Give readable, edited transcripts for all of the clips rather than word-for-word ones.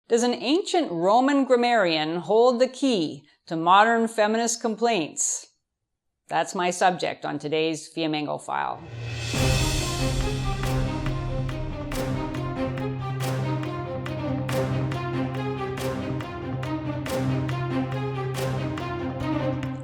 Does an ancient Roman grammarian hold the key to modern feminist complaints? That's my subject on today's Fiamengo File.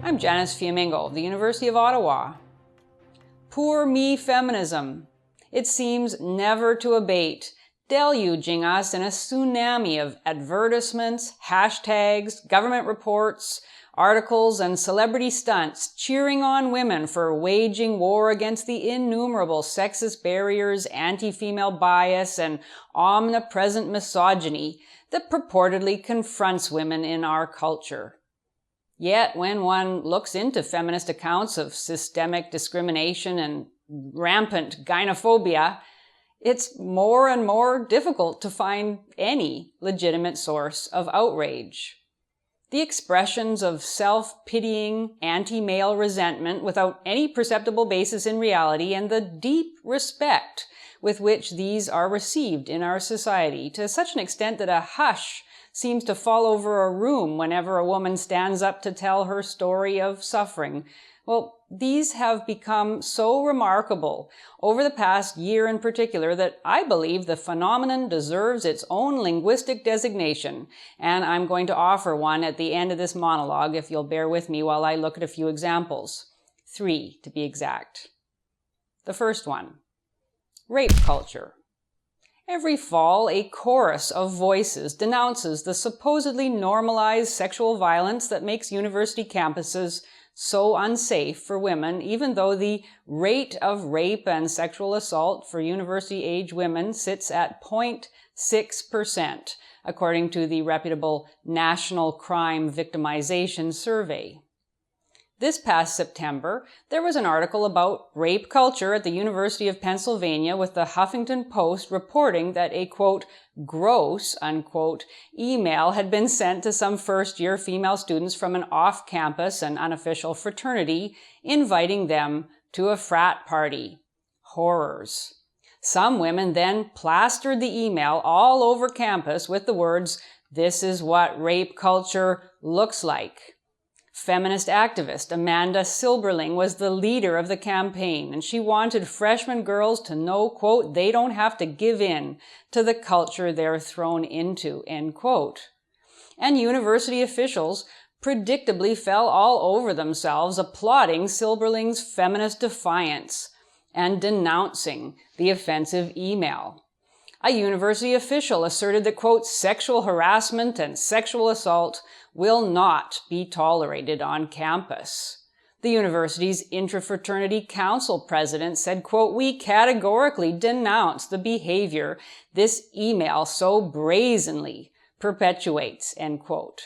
I'm Janice Fiamengo of the University of Ottawa. Poor me feminism. It seems never to abate, deluging us in a tsunami of advertisements, hashtags, government reports, articles, and celebrity stunts cheering on women for waging war against the innumerable sexist barriers, anti-female bias, and omnipresent misogyny that purportedly confronts women in our culture. Yet, when one looks into feminist accounts of systemic discrimination and rampant gynophobia, it's more and more difficult to find any legitimate source of outrage. The expressions of self-pitying, anti-male resentment without any perceptible basis in reality, and the deep respect with which these are received in our society, to such an extent that a hush seems to fall over a room whenever a woman stands up to tell her story of suffering. Well, these have become so remarkable over the past year in particular that I believe the phenomenon deserves its own linguistic designation, and I'm going to offer one at the end of this monologue if you'll bear with me while I look at a few examples. 3, to be exact. The first one, rape culture. Every fall, a chorus of voices denounces the supposedly normalized sexual violence that makes university campuses so unsafe for women, even though the rate of rape and sexual assault for university-age women sits at 0.6%, according to the reputable National Crime Victimization Survey. This past September, there was an article about rape culture at the University of Pennsylvania with the Huffington Post reporting that a, quote, gross, unquote, email had been sent to some first-year female students from an off-campus and unofficial fraternity inviting them to a frat party. Horrors. Some women then plastered the email all over campus with the words, "This is what rape culture looks like." Feminist activist Amanda Silberling was the leader of the campaign, and she wanted freshman girls to know, quote, they don't have to give in to the culture they're thrown into, end quote. And university officials predictably fell all over themselves applauding Silberling's feminist defiance and denouncing the offensive email. A university official asserted that, quote, sexual harassment and sexual assault will not be tolerated on campus. The university's intrafraternity council president said, quote, we categorically denounce the behavior this email so brazenly perpetuates, end quote.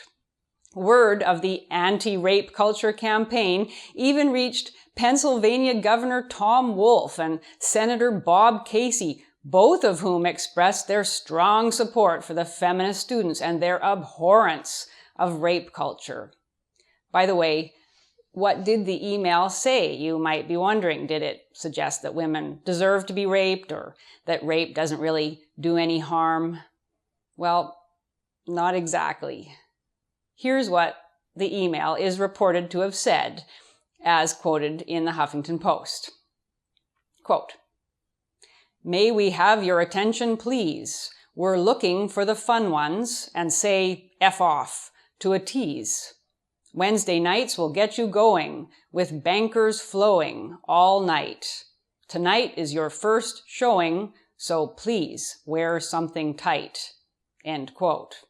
Word of the anti-rape culture campaign even reached Pennsylvania Governor Tom Wolf and Senator Bob Casey, both of whom expressed their strong support for the feminist students and their abhorrence of rape culture. By the way, what did the email say, you might be wondering? Did it suggest that women deserve to be raped or that rape doesn't really do any harm? Well, not exactly. Here's what the email is reported to have said, as quoted in the Huffington Post. Quote, may we have your attention, please? We're looking for the fun ones and say F off to a tease. Wednesday nights will get you going with bankers flowing all night. Tonight is your first showing, so please wear something tight. End quote.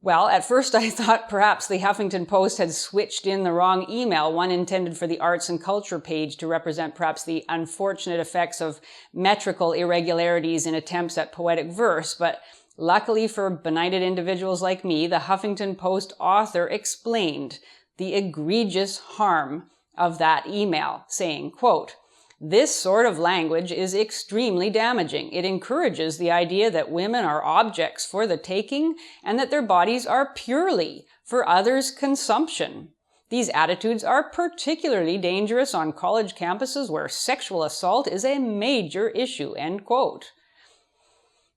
Well, at first I thought perhaps the Huffington Post had switched in the wrong email, one intended for the arts and culture page to represent perhaps the unfortunate effects of metrical irregularities in attempts at poetic verse, but luckily for benighted individuals like me, the Huffington Post author explained the egregious harm of that email, saying, quote, this sort of language is extremely damaging. It encourages the idea that women are objects for the taking and that their bodies are purely for others' consumption. These attitudes are particularly dangerous on college campuses where sexual assault is a major issue, end quote.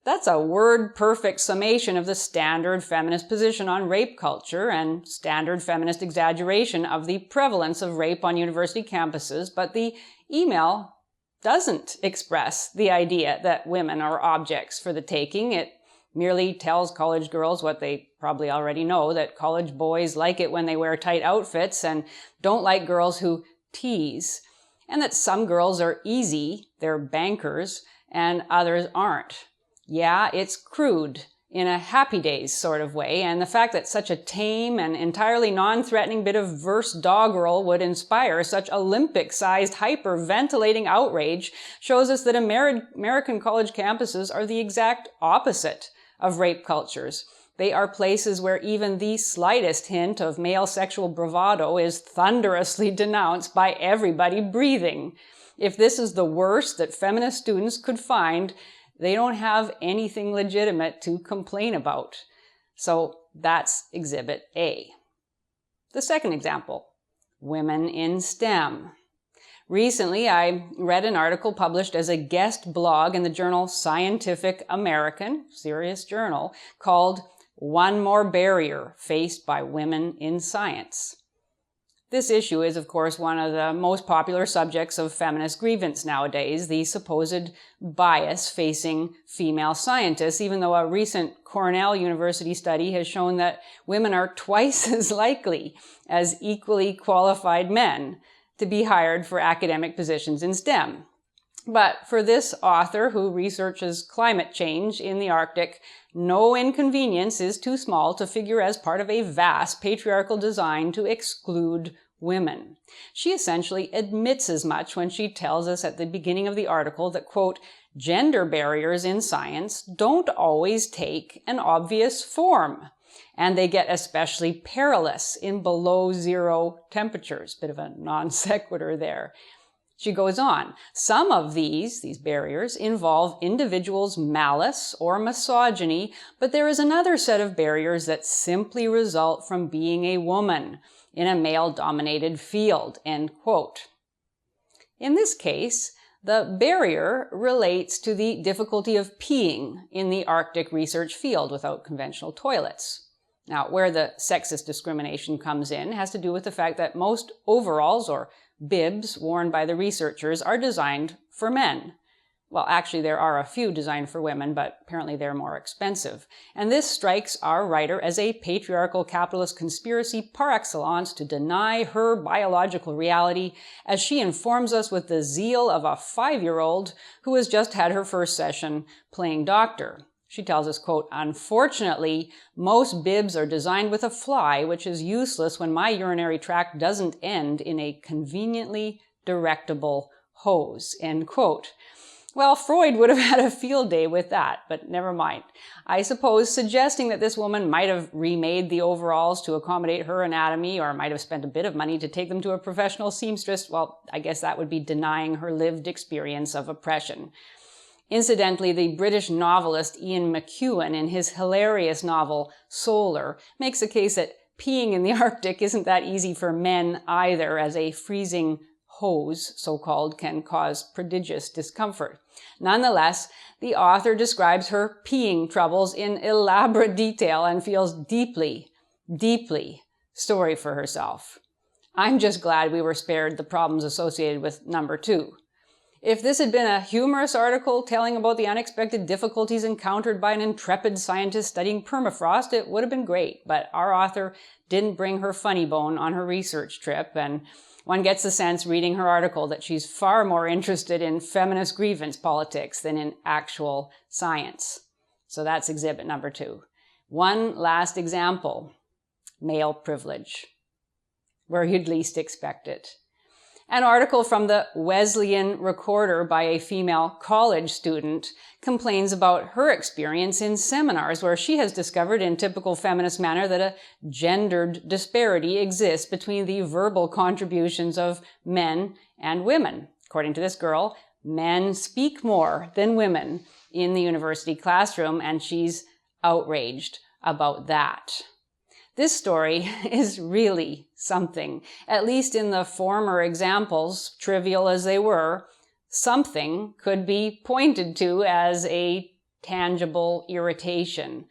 That's a word-perfect summation of the standard feminist position on rape culture and standard feminist exaggeration of the prevalence of rape on university campuses, but the email doesn't express the idea that women are objects for the taking. It merely tells college girls what they probably already know, that college boys like it when they wear tight outfits and don't like girls who tease, and that some girls are easy, they're bankers, and others aren't. Yeah, it's crude in a Happy Days sort of way, and the fact that such a tame and entirely non-threatening bit of verse doggerel would inspire such Olympic-sized hyperventilating outrage shows us that American college campuses are the exact opposite of rape cultures. They are places where even the slightest hint of male sexual bravado is thunderously denounced by everybody breathing. If this is the worst that feminist students could find, they don't have anything legitimate to complain about. So that's Exhibit A. The second example, women in STEM. Recently, I read an article published as a guest blog in the journal Scientific American, serious journal, called "One More Barrier Faced by Women in Science." This issue is, of course, one of the most popular subjects of feminist grievance nowadays, the supposed bias facing female scientists, even though a recent Cornell University study has shown that women are twice as likely as equally qualified men to be hired for academic positions in STEM. But for this author who researches climate change in the Arctic, no inconvenience is too small to figure as part of a vast patriarchal design to exclude women. She essentially admits as much when she tells us at the beginning of the article that, quote, gender barriers in science don't always take an obvious form, and they get especially perilous in below zero temperatures. Bit of a non sequitur there. She goes on, some of these barriers involve individuals' malice or misogyny, but there is another set of barriers that simply result from being a woman in a male-dominated field, end quote. In this case, the barrier relates to the difficulty of peeing in the Arctic research field without conventional toilets. Now, where the sexist discrimination comes in has to do with the fact that most overalls or bibs worn by the researchers are designed for men. Well, actually, there are a few designed for women, but apparently they're more expensive. And this strikes our writer as a patriarchal capitalist conspiracy par excellence to deny her biological reality, as she informs us with the zeal of a 5-year-old who has just had her first session playing doctor. She tells us, quote, unfortunately, most bibs are designed with a fly, which is useless when my urinary tract doesn't end in a conveniently directable hose, end quote. Well, Freud would have had a field day with that, but never mind. I suppose suggesting that this woman might have remade the overalls to accommodate her anatomy or might have spent a bit of money to take them to a professional seamstress, well, I guess that would be denying her lived experience of oppression. Incidentally, the British novelist Ian McEwan, in his hilarious novel Solar, makes the case that peeing in the Arctic isn't that easy for men either, as a freezing hose, so-called, can cause prodigious discomfort. Nonetheless, the author describes her peeing troubles in elaborate detail and feels deeply, deeply sorry for herself. I'm just glad we were spared the problems associated with number 2. If this had been a humorous article telling about the unexpected difficulties encountered by an intrepid scientist studying permafrost, it would have been great, but our author didn't bring her funny bone on her research trip, and one gets the sense reading her article that she's far more interested in feminist grievance politics than in actual science. So that's exhibit number 2. One last example, male privilege, where you'd least expect it. An article from the Wesleyan Recorder by a female college student complains about her experience in seminars where she has discovered in typical feminist manner that a gendered disparity exists between the verbal contributions of men and women. According to this girl, men speak more than women in the university classroom, and she's outraged about that. This story is really something. At least in the former examples, trivial as they were, something could be pointed to as a tangible irritation.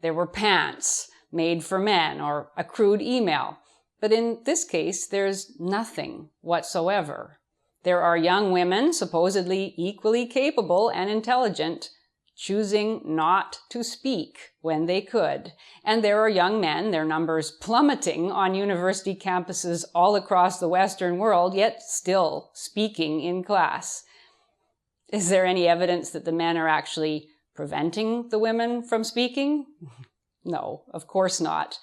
There were pants made for men or a crude email. But in this case, there's nothing whatsoever. There are young women, supposedly equally capable and intelligent, choosing not to speak when they could. And there are young men, their numbers plummeting on university campuses all across the Western world, yet still speaking in class. Is there any evidence that the men are actually preventing the women from speaking? No, of course not.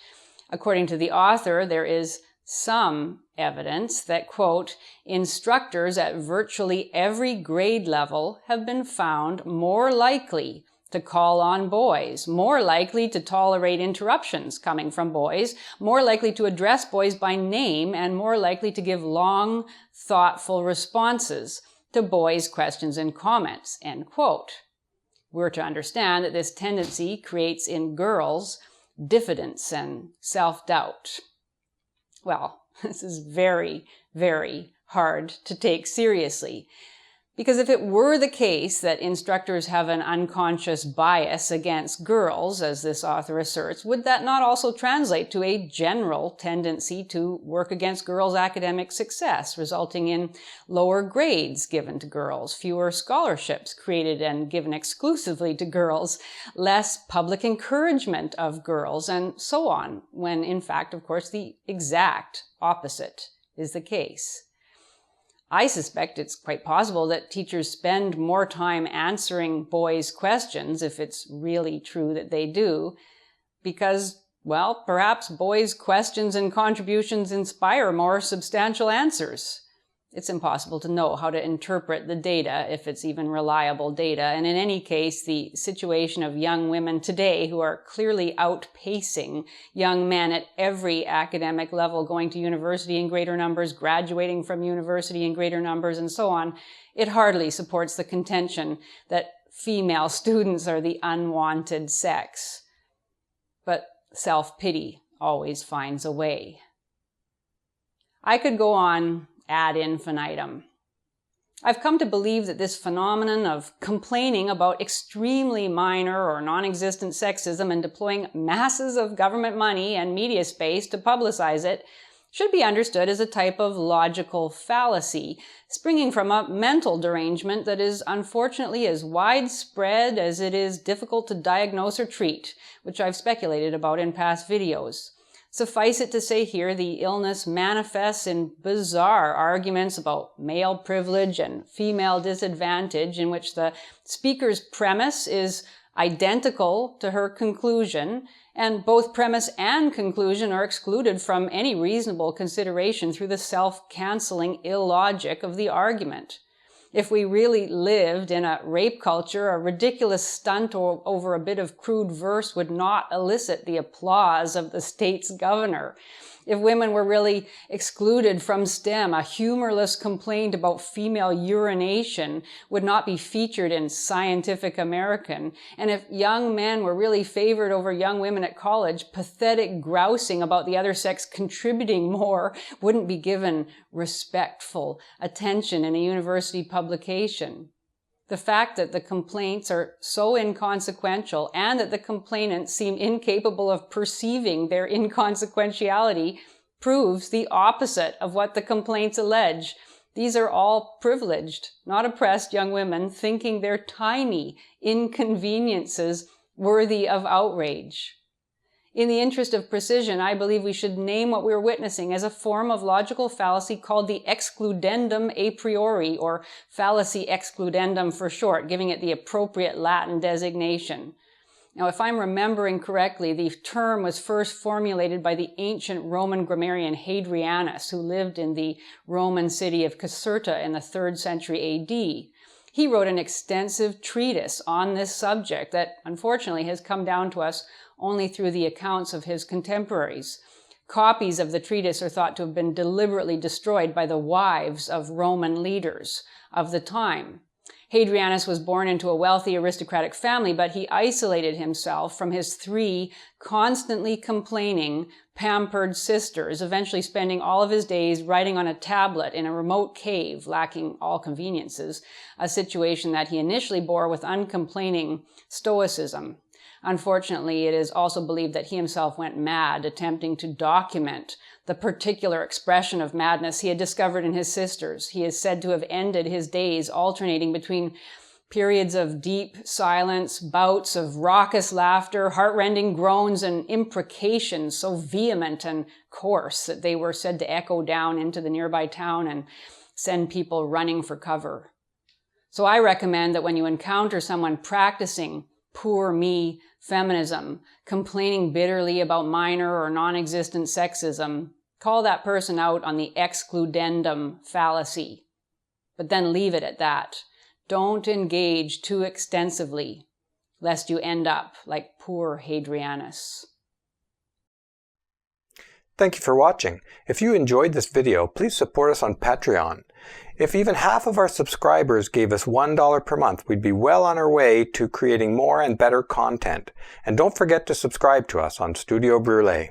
According to the author, there is some evidence that, quote, instructors at virtually every grade level have been found more likely to call on boys, more likely to tolerate interruptions coming from boys, more likely to address boys by name, and more likely to give long, thoughtful responses to boys' questions and comments, end quote. We're to understand that this tendency creates in girls diffidence and self-doubt. Well, this is very, very hard to take seriously. Because if it were the case that instructors have an unconscious bias against girls, as this author asserts, would that not also translate to a general tendency to work against girls' academic success, resulting in lower grades given to girls, fewer scholarships created and given exclusively to girls, less public encouragement of girls, and so on, when in fact, of course, the exact opposite is the case? I suspect it's quite possible that teachers spend more time answering boys' questions, if it's really true that they do, because, well, perhaps boys' questions and contributions inspire more substantial answers. It's impossible to know how to interpret the data, if it's even reliable data, and in any case, the situation of young women today who are clearly outpacing young men at every academic level, going to university in greater numbers, graduating from university in greater numbers, and so on, it hardly supports the contention that female students are the unwanted sex. But self-pity always finds a way. I could go on ad infinitum. I've come to believe that this phenomenon of complaining about extremely minor or non-existent sexism and deploying masses of government money and media space to publicize it should be understood as a type of logical fallacy, springing from a mental derangement that is unfortunately as widespread as it is difficult to diagnose or treat, which I've speculated about in past videos. Suffice it to say here, the illness manifests in bizarre arguments about male privilege and female disadvantage, in which the speaker's premise is identical to her conclusion, and both premise and conclusion are excluded from any reasonable consideration through the self-canceling illogic of the argument. If we really lived in a rape culture, a ridiculous stunt over a bit of crude verse would not elicit the applause of the state's governor. If women were really excluded from STEM, a humorless complaint about female urination would not be featured in Scientific American. And if young men were really favored over young women at college, pathetic grousing about the other sex contributing more wouldn't be given respectful attention in a university publication. The fact that the complaints are so inconsequential and that the complainants seem incapable of perceiving their inconsequentiality proves the opposite of what the complaints allege. These are all privileged, not oppressed young women thinking their tiny inconveniences worthy of outrage. In the interest of precision, I believe we should name what we're witnessing as a form of logical fallacy called the excludendum a priori, or fallacy excludendum for short, giving it the appropriate Latin designation. Now, if I'm remembering correctly, the term was first formulated by the ancient Roman grammarian Hadrianus, who lived in the Roman city of Caserta in the 3rd century AD. He wrote an extensive treatise on this subject that, unfortunately, has come down to us only through the accounts of his contemporaries. Copies of the treatise are thought to have been deliberately destroyed by the wives of Roman leaders of the time. Hadrianus was born into a wealthy aristocratic family, but he isolated himself from his 3 constantly complaining, pampered sisters, eventually spending all of his days writing on a tablet in a remote cave, lacking all conveniences, a situation that he initially bore with uncomplaining stoicism. Unfortunately, it is also believed that he himself went mad, attempting to document the particular expression of madness he had discovered in his sisters. He is said to have ended his days alternating between periods of deep silence, bouts of raucous laughter, heartrending groans, and imprecations so vehement and coarse that they were said to echo down into the nearby town and send people running for cover. So I recommend that when you encounter someone practicing poor me feminism, complaining bitterly about minor or non-existent sexism, call that person out on the excludendum fallacy. But then leave it at that. Don't engage too extensively, lest you end up like poor Hadrianus. Thank you for watching. If you enjoyed this video, please support us on Patreon. If even half of our subscribers gave us $1 per month, we'd be well on our way to creating more and better content. And don't forget to subscribe to us on Studio Brûlé.